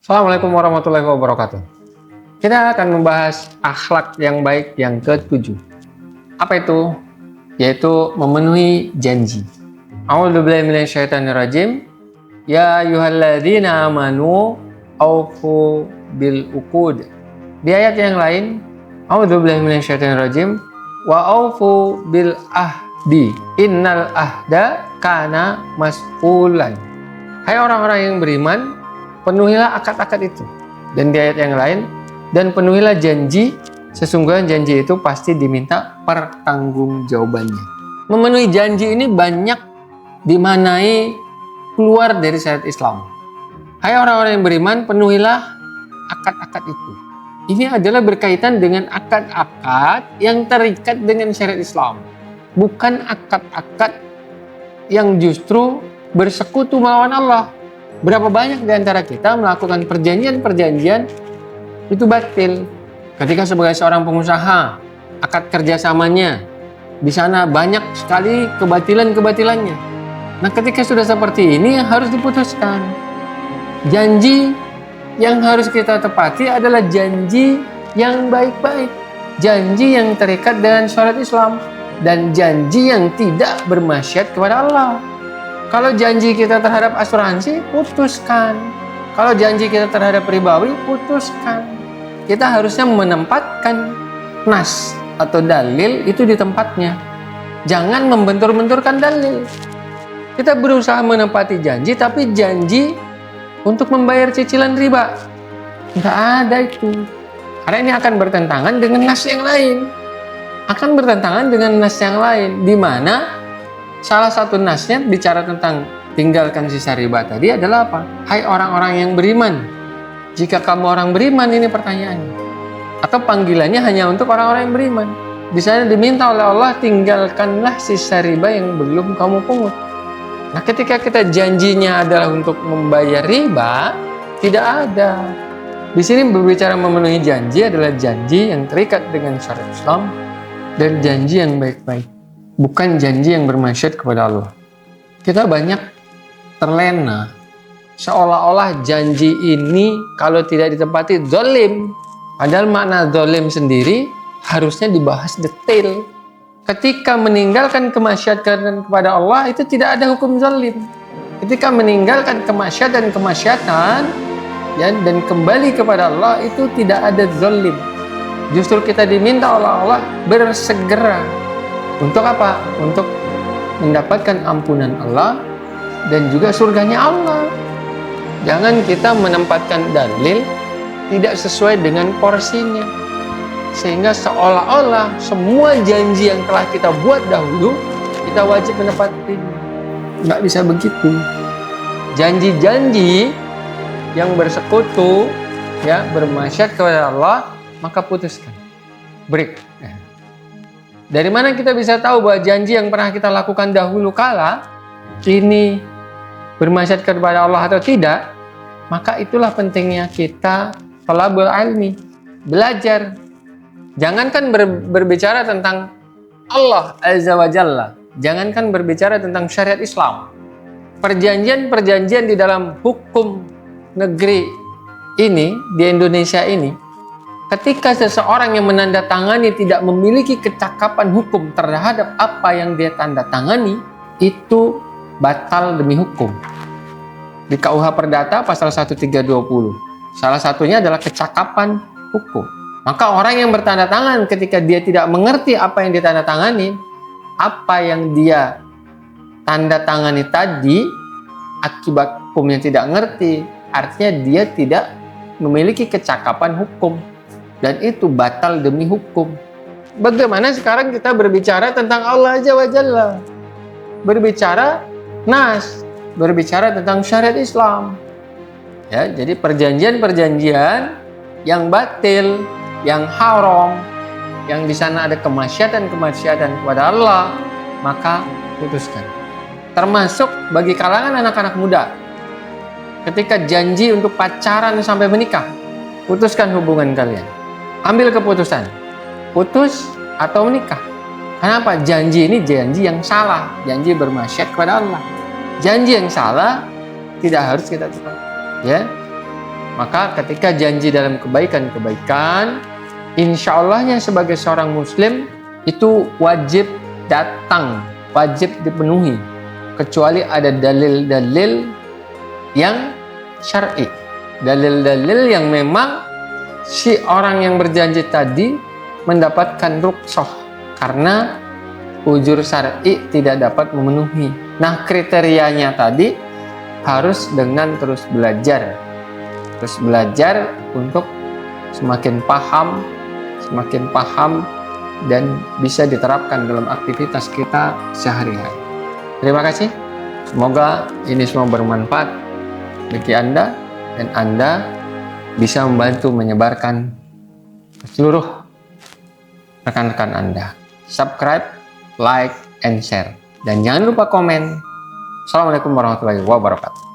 Assalamualaikum warahmatullahi wabarakatuh. Kita akan membahas akhlak yang baik yang ke-7. Apa itu? Yaitu memenuhi janji. A'udzubillahi minasyaitonirrajim. Ya ayyuhalladzina amanu aufu bil uqud. Di ayat yang lain, A'udzubillahi minasyaitonirrajim wa aufu bil ahdi. Innal ahda kana mas'ulan. Hai orang-orang yang beriman, penuhilah akad-akad itu. Dan di ayat yang lain, dan penuhilah janji, sesungguhnya janji itu pasti diminta pertanggungjawabannya. Memenuhi janji ini banyak dimaknai keluar dari syariat Islam. Hai orang-orang yang beriman, penuhilah akad-akad itu. Ini adalah berkaitan dengan akad-akad yang terikat dengan syariat Islam. Bukan akad-akad yang justru bersekutu melawan Allah. Berapa banyak di antara kita melakukan perjanjian-perjanjian itu batil. Ketika sebagai seorang pengusaha, akad kerjasamanya di sana banyak sekali kebatilan-kebatilannya. Nah, ketika sudah seperti ini harus diputuskan. Janji yang harus kita tepati adalah janji yang baik-baik, janji yang terikat dengan syariat Islam, dan janji yang tidak bermaksiat kepada Allah. Kalau janji kita terhadap asuransi, putuskan. Kalau janji kita terhadap ribawi, putuskan. Kita harusnya menempatkan nas atau dalil itu di tempatnya. Jangan membentur-benturkan dalil. Kita berusaha menepati janji, tapi janji untuk membayar cicilan riba. Nggak ada itu. Karena ini akan bertentangan dengan nas yang lain. Akan bertentangan dengan nas yang lain. Di mana salah satu nasnya bicara tentang tinggalkan sisa riba tadi adalah apa? Hai orang-orang yang beriman. Jika kamu orang beriman, ini pertanyaannya. Atau panggilannya hanya untuk orang-orang yang beriman. Di sana diminta oleh Allah, tinggalkanlah sisa riba yang belum kamu pungut. Nah, ketika kita janjinya adalah untuk membayar riba, tidak ada. Di sini berbicara memenuhi janji adalah janji yang terikat dengan syariat Islam dan janji yang baik-baik. Bukan janji yang bermaksiat kepada Allah. Kita banyak terlena. Seolah-olah janji ini kalau tidak ditepati zalim. Padahal makna zalim sendiri harusnya dibahas detail. Ketika meninggalkan kemaksiatan kepada Allah itu tidak ada hukum zalim. Ketika meninggalkan kemaksiatan ya, dan kembali kepada Allah itu tidak ada zalim. Justru kita diminta oleh Allah bersegera. Untuk apa? Untuk mendapatkan ampunan Allah dan juga surganya Allah. Jangan kita menempatkan dalil tidak sesuai dengan porsinya. Sehingga seolah-olah semua janji yang telah kita buat dahulu, kita wajib menepatinya. Nggak bisa begitu. Janji-janji yang bersekutu, ya, bermaksiat kepada Allah, maka putuskan. Break. Dari mana kita bisa tahu bahwa janji yang pernah kita lakukan dahulu kala ini bermaksiat kepada Allah atau tidak? Maka itulah pentingnya kita thalabul ilmi, belajar. Jangankan berbicara tentang Allah Azza wa Jalla, jangankan berbicara tentang syariat Islam. Perjanjian-perjanjian di dalam hukum negeri ini, di Indonesia ini, ketika seseorang yang menandatangani tidak memiliki kecakapan hukum terhadap apa yang dia tanda tangani, itu batal demi hukum. Di KUH Perdata pasal 1320. Salah satunya adalah kecakapan hukum. Maka orang yang bertanda tangan ketika dia tidak mengerti apa yang ditanda tangani, apa yang dia tanda tangani tadi, akibat hukumnya tidak ngerti, artinya dia tidak memiliki kecakapan hukum. Dan itu batal demi hukum. Bagaimana sekarang kita berbicara tentang Allah Azza wa Jalla? Berbicara nas, berbicara tentang syariat Islam. Ya, jadi perjanjian-perjanjian yang batil, yang haram, yang di sana ada kemaksiatan-kemaksiatan kepada Allah, maka putuskan. Termasuk bagi kalangan anak-anak muda. Ketika janji untuk pacaran sampai menikah, putuskan hubungan kalian. Ambil keputusan, putus atau menikah. Kenapa? Janji ini janji yang salah, janji bermaksiat kepada Allah. Janji yang salah tidak harus kita tepati. Ya, Maka ketika janji dalam kebaikan-kebaikan, insya Allahnya sebagai seorang muslim itu wajib datang, wajib dipenuhi, kecuali ada dalil-dalil yang syar'i, dalil-dalil yang memang si orang yang berjanji tadi mendapatkan rukhsah karena ujur syar'i tidak dapat memenuhi. Nah, kriterianya tadi harus dengan terus belajar untuk semakin paham dan bisa diterapkan dalam aktivitas kita sehari-hari. Terima kasih. Semoga ini semua bermanfaat bagi Anda dan Anda bisa membantu menyebarkan ke seluruh rekan-rekan Anda. Subscribe, like, and share. Dan jangan lupa komen. Assalamualaikum warahmatullahi wabarakatuh.